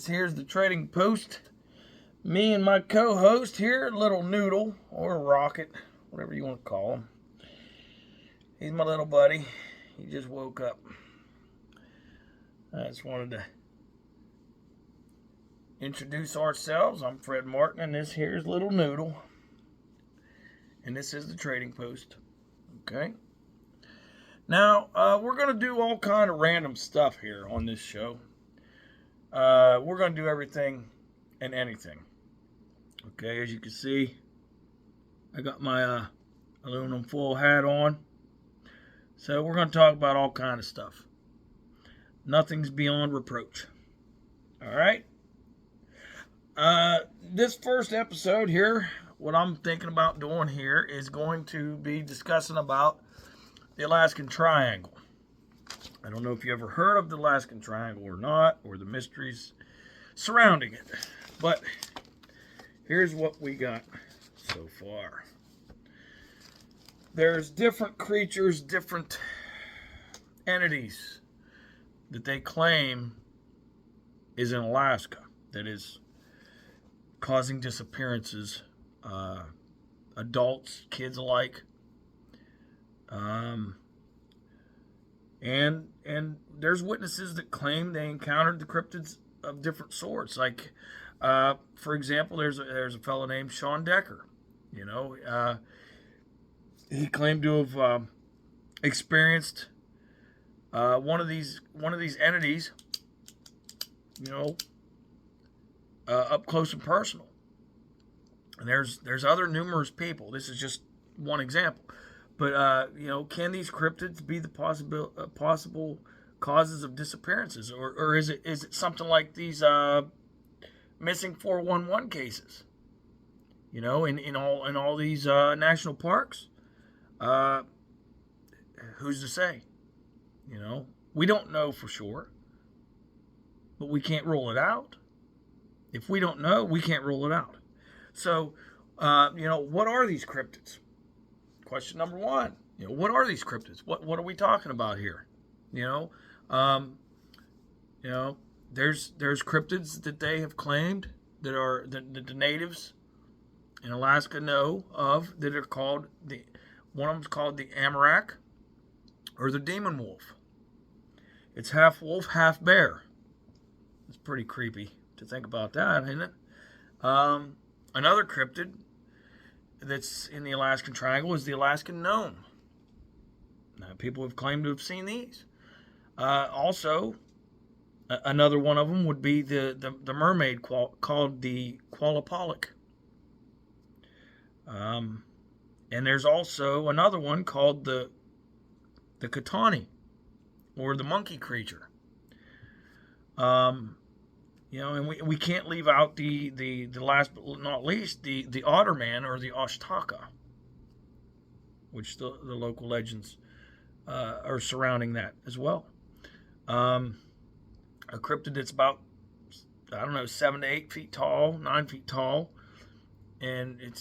This here's the Trading Post. Me and my co-host here, Little Noodle, or Rocket, whatever you want to call him. He's my little buddy. He just woke up. I just wanted to introduce ourselves. I'm Fred Martin, and this here's Little Noodle. And this is the Trading Post. Okay? Now, we're going to do all kind of random stuff here on this show. We're going to do everything and anything. Okay, as you can see, I got my aluminum foil hat on. So we're going to talk about all kind of stuff. Nothing's beyond reproach. All right? This first episode here, what I'm thinking about doing here is going to be discussing about the Alaskan Triangle. I don't know if you ever heard of the Alaskan Triangle or not, or the mysteries surrounding it. But here's what we got so far. There's different creatures, different entities that they claim is in Alaska that is causing disappearances, adults, kids alike. And there's witnesses that claim they encountered the cryptids of different sorts. Like, for example, there's a fellow named Sean Decker. You know, he claimed to have experienced one of these entities. You know, up close and personal. And there's other numerous people. This is just one example. But, you know, can these cryptids be the possible causes of disappearances? Or is it something like these missing 411 cases? You know, in all these national parks? Who's to say? You know, we don't know for sure. But we can't rule it out. If we don't know, we can't rule it out. So, you know, what are these cryptids? Question number one, you know, what are these cryptids? What are we talking about here? You know, there's cryptids that they have claimed that are the natives in Alaska know of that are called one of them's called the Amarak or the demon wolf. It's half wolf, half bear. It's pretty creepy to think about that, isn't it? Another cryptid that's in the Alaskan Triangle is the Alaskan gnome. Now, people have claimed to have seen these. Also, another one of them would be the mermaid called the Qualapalik. And there's also another one called the Katani, or the monkey creature. You know, and we can't leave out the last but not least, the otter man or the Ashtaka, which the local legends are surrounding that as well. A cryptid that's about, I don't know, 7 to 8 feet tall, 9 feet tall, and it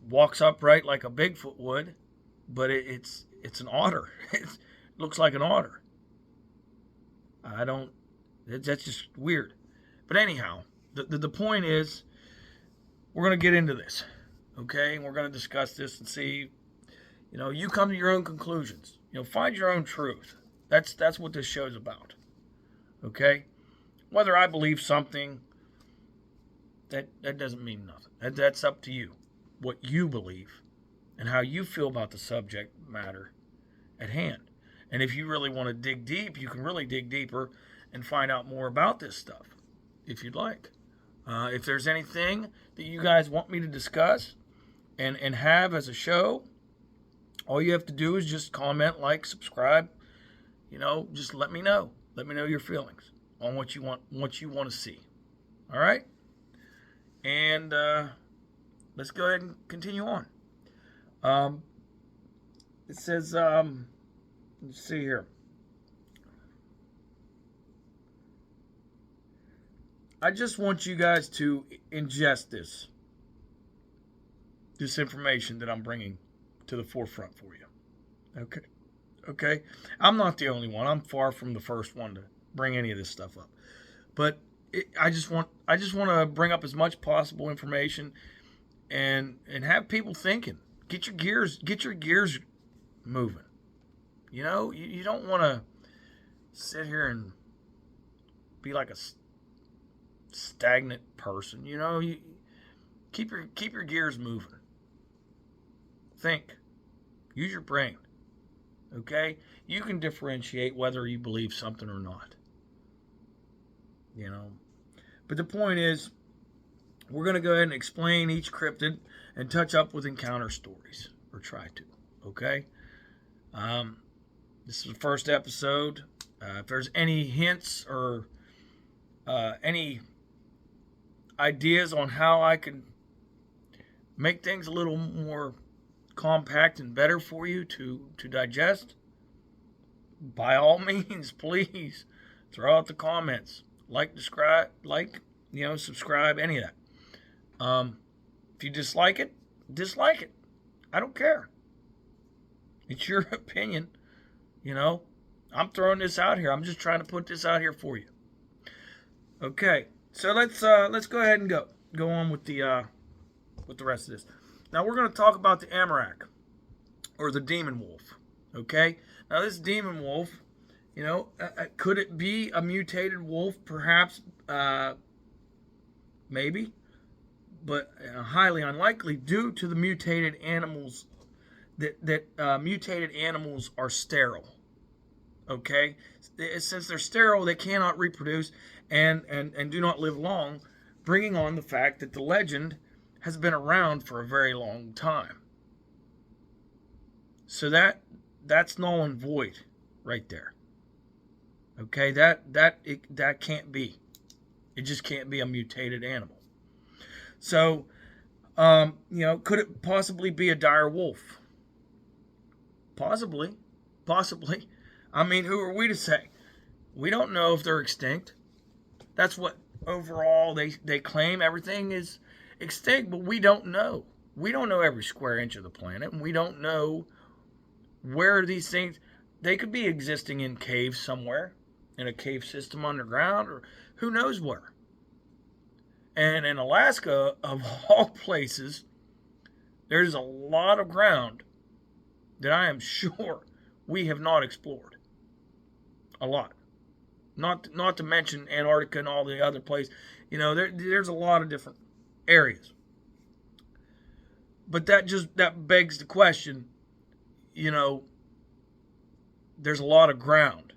walks upright like a Bigfoot would, but it's an otter. It looks like an otter. That's just weird. But anyhow, the point is, we're going to get into this, okay? And we're going to discuss this and see, you know, you come to your own conclusions. You know, find your own truth. That's what this show's about, okay? Whether I believe something, that doesn't mean nothing. That's up to you, what you believe and how you feel about the subject matter at hand. And if you really want to dig deep, you can really dig deeper and find out more about this stuff, if you'd like. If there's anything that you guys want me to discuss and have as a show, all you have to do is just comment, like, subscribe. You know, just let me know. Let me know your feelings on what you want to see. All right? And let's go ahead and continue on. It says, let's see here. I just want you guys to ingest this information that I'm bringing to the forefront for you. Okay? I'm not the only one. I'm far from the first one to bring any of this stuff up. But I just want to bring up as much possible information and have people thinking. Get your gears moving. You don't want to sit here and be like a stagnant person. You keep your gears moving. Think. Use your brain. Okay? You can differentiate whether you believe something or not. But the point is, we're going to go ahead and explain each cryptid and touch up with encounter stories, or try to. Okay? This is the first episode. If there's any hints or any ideas on how I can make things a little more compact and better for you to digest, by all means, please throw out the comments. Subscribe, any of that. If you dislike it, dislike it. I don't care. It's your opinion. I'm throwing this out here. I'm just trying to put this out here for you. Okay, so let's go ahead and go on with the rest of this. Now we're going to talk about the Amarak, or the demon wolf. Okay, now this demon wolf, could it be a mutated wolf? Perhaps, maybe, but highly unlikely due to the mutated animals. That mutated animals are sterile. Okay, since they're sterile, they cannot reproduce and do not live long, bringing on the fact that the legend has been around for a very long time. So that's null and void right there. Okay, that can't be. It just can't be a mutated animal. So, could it possibly be a dire wolf? Possibly. I mean, who are we to say? We don't know if they're extinct. That's what overall they claim. Everything is extinct, but we don't know. We don't know every square inch of the planet, and we don't know where these things. They could be existing in caves somewhere, in a cave system underground, or who knows where. And in Alaska, of all places, there's a lot of ground that I am sure we have not explored. A lot. Not to mention Antarctica and all the other places. There's a lot of different areas. But that begs the question, there's a lot of ground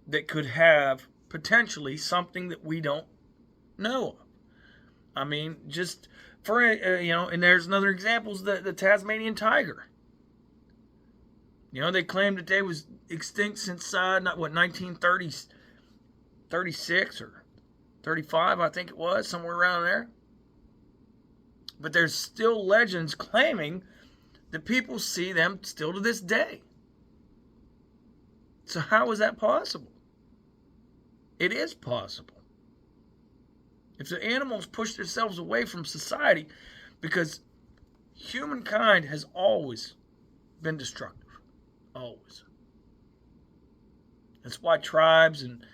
that could have potentially something that we don't know of. I mean, just for, and there's another example is the Tasmanian tiger. They claimed that they was extinct since 1936 or 35, I think it was, somewhere around there. But there's still legends claiming that people see them still to this day. So how is that possible? It is possible. If the animals push themselves away from society, because humankind has always been destructive. Always. That's why tribes and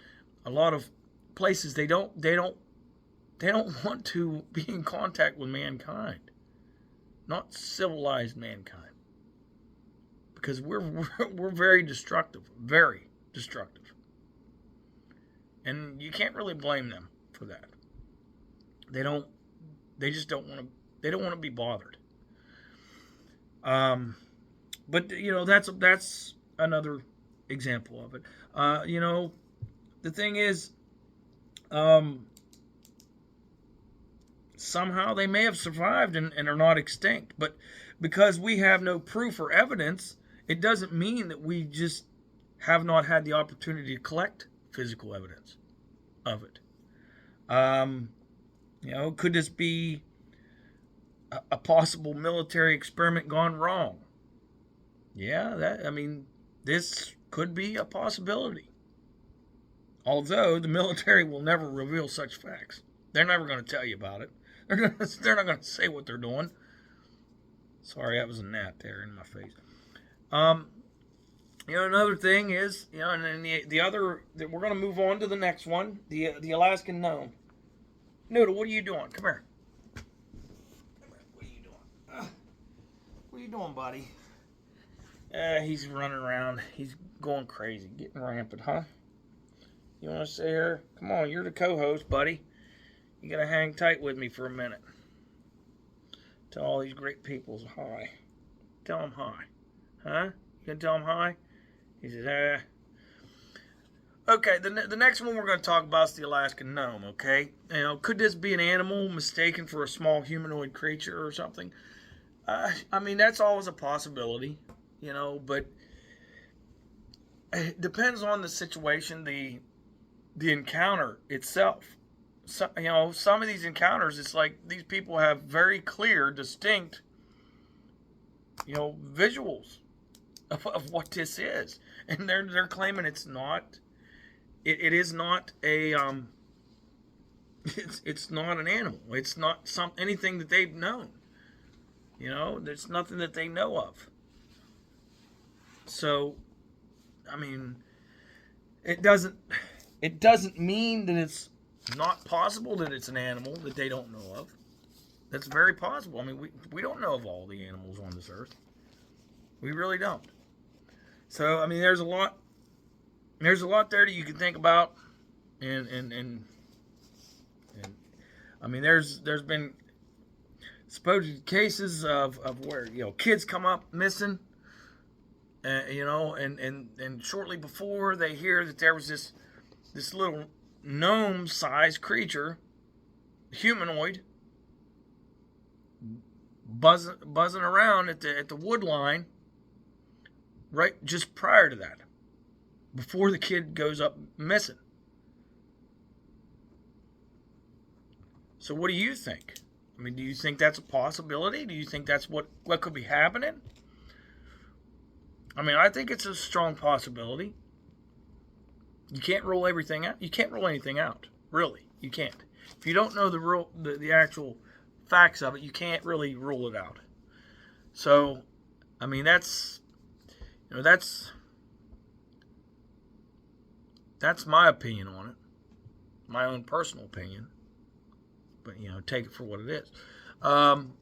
a lot of places they don't want to be in contact with mankind, not civilized mankind, because we're very destructive, and you can't really blame them for that. They don't want to be bothered. But that's another example of it. The thing is, somehow they may have survived and are not extinct. But because we have no proof or evidence, it doesn't mean that we just have not had the opportunity to collect physical evidence of it. Could this be a possible military experiment gone wrong? Yeah, this could be a possibility. Although the military will never reveal such facts. They're never going to tell you about it. They're not going to say what they're doing. Sorry, that was a gnat there in my face. Another thing is, and then the other, we're going to move on to the next one, the Alaskan gnome. Noodle, what are you doing? Come here. What are you doing? What are you doing, buddy? He's running around. He's going crazy, getting rampant, huh? You want to sit here? Come on, you're the co-host, buddy. You got to hang tight with me for a minute. Tell all these great people hi. Tell them hi. Huh? You gonna tell them hi? He says, Okay, the next one we're going to talk about is the Alaskan gnome, okay? Could this be an animal mistaken for a small humanoid creature or something? That's always a possibility, but it depends on the situation, the encounter itself. So, some of these encounters, it's like these people have very clear, distinct, visuals of what this is, and they're claiming it's not. It is not a it's not an animal. It's not anything that they've known. There's nothing that they know of. So, it doesn't mean that it's not possible that it's an animal that they don't know of. That's very possible. We don't know of all the animals on this earth. We really don't. So, there's a lot there that you can think about, and there's been supposed cases of where kids come up missing, and shortly before they hear that there was this little gnome-sized creature, humanoid, buzzing around at the wood line, right just prior to that, before the kid goes up missing. So what do you think? Do you think that's a possibility? Do you think that's what could be happening? I think it's a strong possibility. You can't rule everything out. You can't rule anything out. Really, you can't. If you don't know the actual facts of it, you can't really rule it out. So, that's my opinion on it. My own personal opinion. But, take it for what it is. And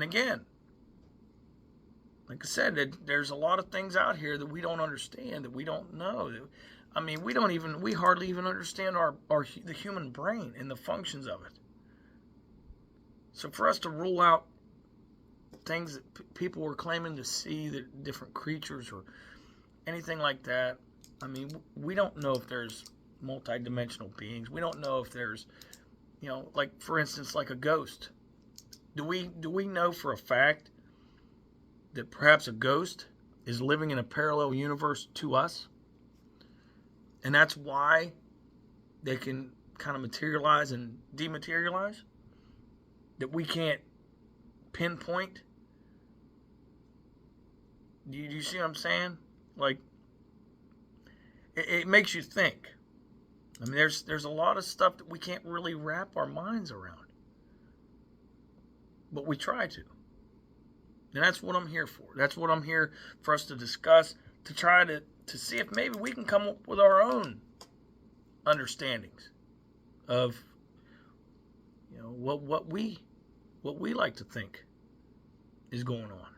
again, like I said, there's a lot of things out here that we don't understand, that we don't know. We hardly even understand the human brain and the functions of it. So for us to rule out things that people are claiming to see, that different creatures or anything like that, we don't know if there's multidimensional beings. We don't know if there's, like for instance, like a ghost. Do we know for a fact that perhaps a ghost is living in a parallel universe to us? And that's why they can kind of materialize and dematerialize? That we can't pinpoint? Do you see what I'm saying? Like, it makes you think. There's a lot of stuff that we can't really wrap our minds around. But we try to. And that's what I'm here for. That's what I'm here for us to discuss, to try to see if maybe we can come up with our own understandings of what we like to think is going on.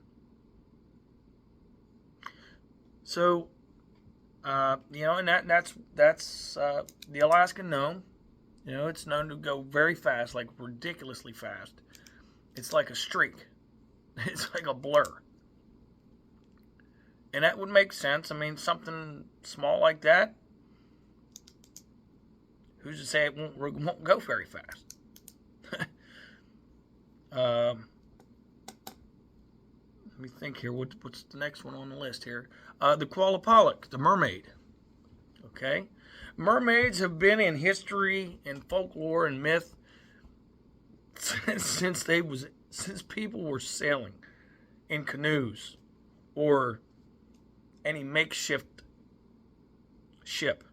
So and that's the Alaskan gnome. It's known to go very fast, like ridiculously fast. It's like a streak. It's like a blur. And that would make sense. Something small like that, who's to say it won't go very fast? Let me think here. What's the next one on the list here? The koala polyp, the mermaid. Okay? Mermaids have been in history and folklore and myth since people were sailing in canoes or any makeshift ship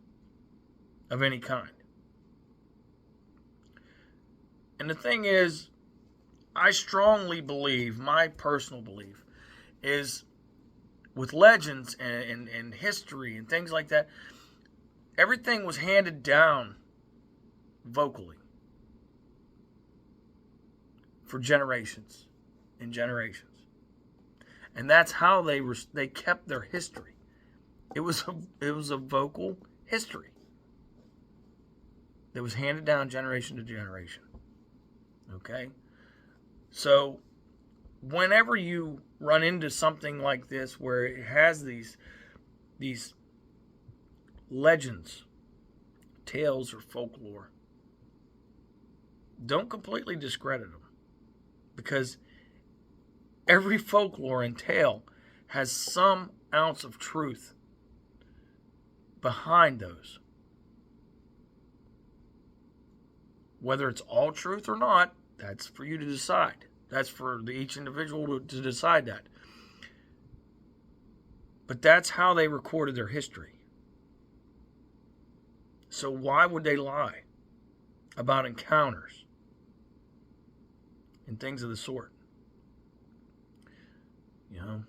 of any kind. And the thing is, I strongly believe, my personal belief, is with legends and history and things like that, everything was handed down vocally for generations and generations. And that's how they kept their history. It was a vocal history that was handed down generation to generation. Okay? So whenever you run into something like this where it has these legends, tales, or folklore, don't completely discredit them, because every folklore and tale has some ounce of truth behind those. Whether it's all truth or not, that's for you to decide. That's for each individual to decide that. But that's how they recorded their history. So why would they lie about encounters and things of the sort? You know,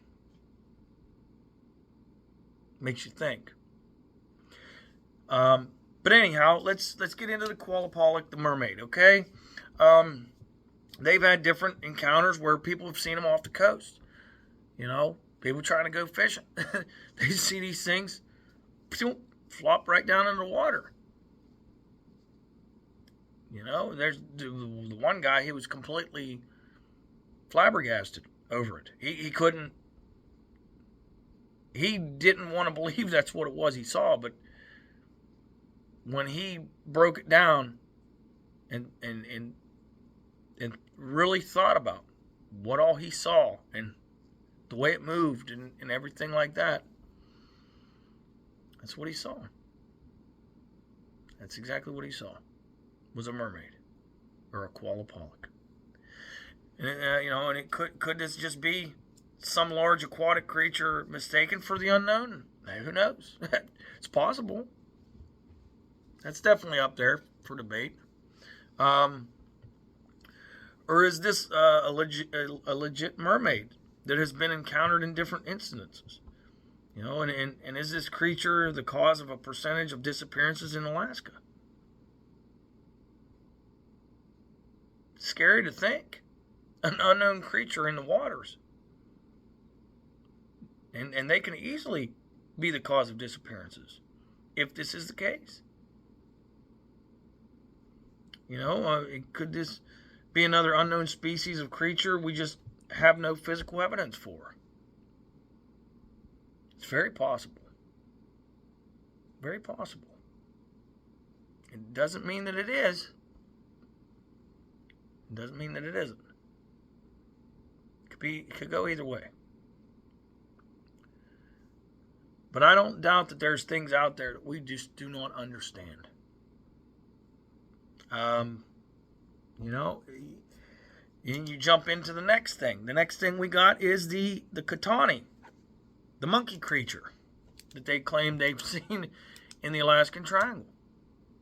makes you think. But anyhow, let's get into the Qualapalak, the mermaid. Okay, they've had different encounters where people have seen them off the coast. You know, people trying to go fishing, they see these things flop right down in the water. You know, there's the one guy, he was completely flabbergasted over it. He didn't want to believe that's what it was he saw, but when he broke it down and really thought about what all he saw and the way it moved and everything like that, that's what he saw. That's exactly what he saw, was a mermaid or a Qualapalak. And, you know, and it could this just be some large aquatic creature mistaken for the unknown? Who knows? It's possible. That's definitely up there for debate. Or is this a legit mermaid that has been encountered in different instances? You know, and is this creature the cause of a percentage of disappearances in Alaska? Scary to think. An unknown creature in the waters. And they can easily be the cause of disappearances if this is the case. You know, could this be another unknown species of creature we just have no physical evidence for? It's very possible. Very possible. It doesn't mean that it is. It doesn't mean that it isn't. It could go either way. But I don't doubt that there's things out there that we just do not understand. You know, and you jump into the next thing. The next thing we got is the Katani, the monkey creature that they claim they've seen in the Alaskan Triangle.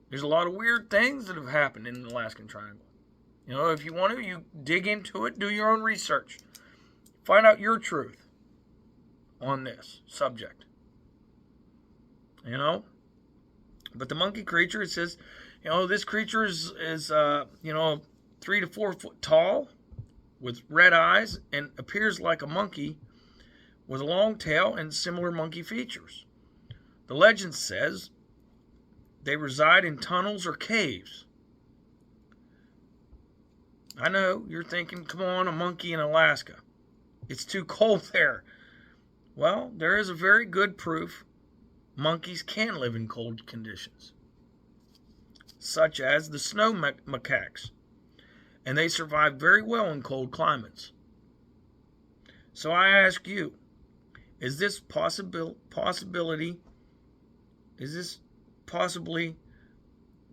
There's a lot of weird things that have happened in the Alaskan Triangle. You know, if you want to, you dig into it, do your own research. Find out your truth on this subject. You know? But the monkey creature, it says, you know, this creature is 3 to 4 foot tall with red eyes and appears like a monkey with a long tail and similar monkey features. The legend says they reside in tunnels or caves. I know, you're thinking, come on, a monkey in Alaska. It's too cold there. Well, there is a very good proof monkeys can live in cold conditions, such as the snow macaques, and they survive very well in cold climates. So I ask you, is this possibly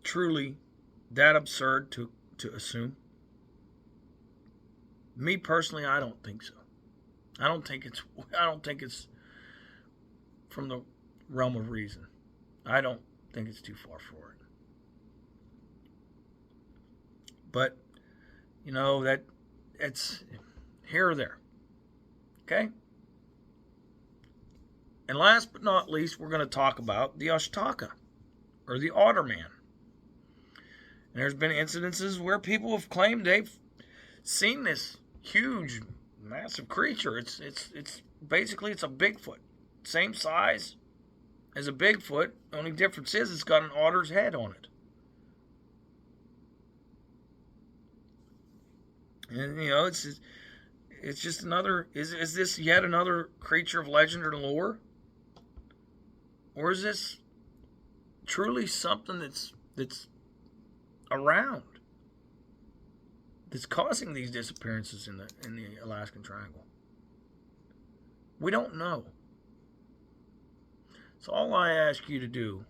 truly that absurd to assume? Me personally, I don't think so. I don't think it's from the realm of reason. I don't think it's too far for it. But, you know, that it's here or there. Okay? And last but not least, we're going to talk about the Ashtaka, or the Otter Man. And there's been incidences where people have claimed they've seen this huge, massive creature. It's basically it's a Bigfoot, same size as a Bigfoot. Only difference is it's got an otter's head on it. And you know, it's just another. Is this yet another creature of legend or lore, or is this truly something that's around, that's causing these disappearances in the Alaskan Triangle? We don't know. So all I ask you to do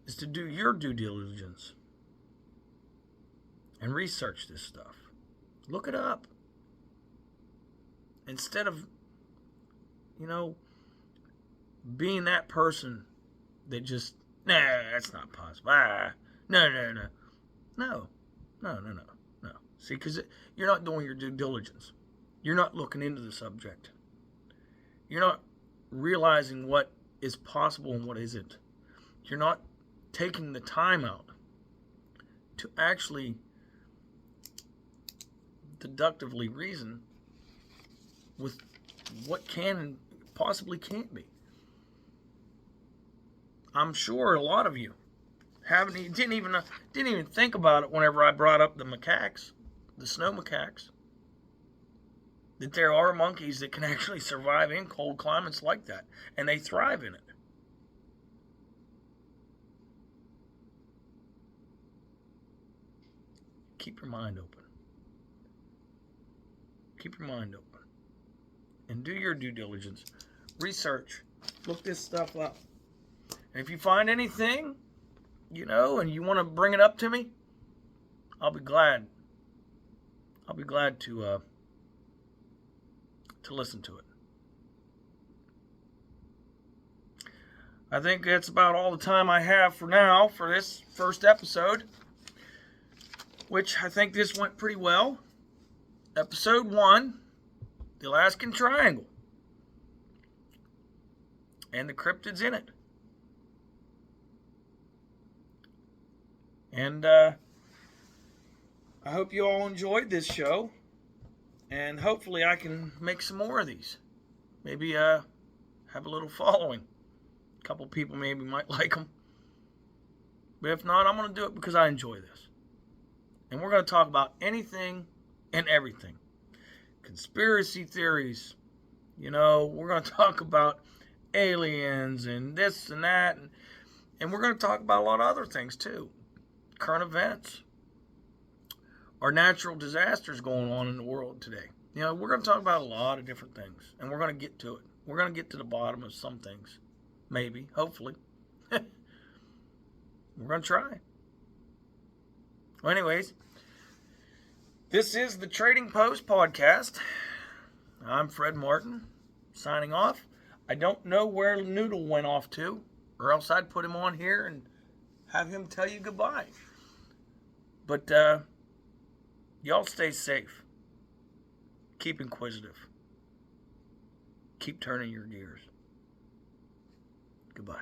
is to do your due diligence and research this stuff. Look it up. Instead of, you know, being that person that just, nah, that's not possible. No. See, because you're not doing your due diligence. You're not looking into the subject. You're not realizing what is possible and what isn't. You're not taking the time out to actually deductively reason with what can and possibly can't be. I'm sure a lot of you didn't even think about it whenever I brought up the macaques, the snow macaques, that there are monkeys that can actually survive in cold climates like that, and they thrive in it. Keep your mind open. Keep your mind open. And do your due diligence. Research. Look this stuff up. And if you find anything, you know, and you want to bring it up to me, I'll be glad. I'll be glad to listen to it. I think that's about all the time I have for now for this first episode, which I think this went pretty well. Episode 1, the Alaskan Triangle, and the cryptids in it. And I hope you all enjoyed this show, and hopefully I can make some more of these. Maybe have a little following. A couple people maybe might like them. But if not, I'm going to do it because I enjoy this. And we're going to talk about anything and everything. Conspiracy theories. You know, we're going to talk about aliens and this and that. And we're going to talk about a lot of other things too. Current events. Or natural disasters going on in the world today. You know, we're going to talk about a lot of different things. And we're going to get to it. We're going to get to the bottom of some things. Maybe. Hopefully. We're going to try. Well, anyways. This is the Trading Post Podcast. I'm Fred Martin, signing off. I don't know where Noodle went off to, or else I'd put him on here and have him tell you goodbye. But y'all stay safe. Keep inquisitive. Keep turning your gears. Goodbye.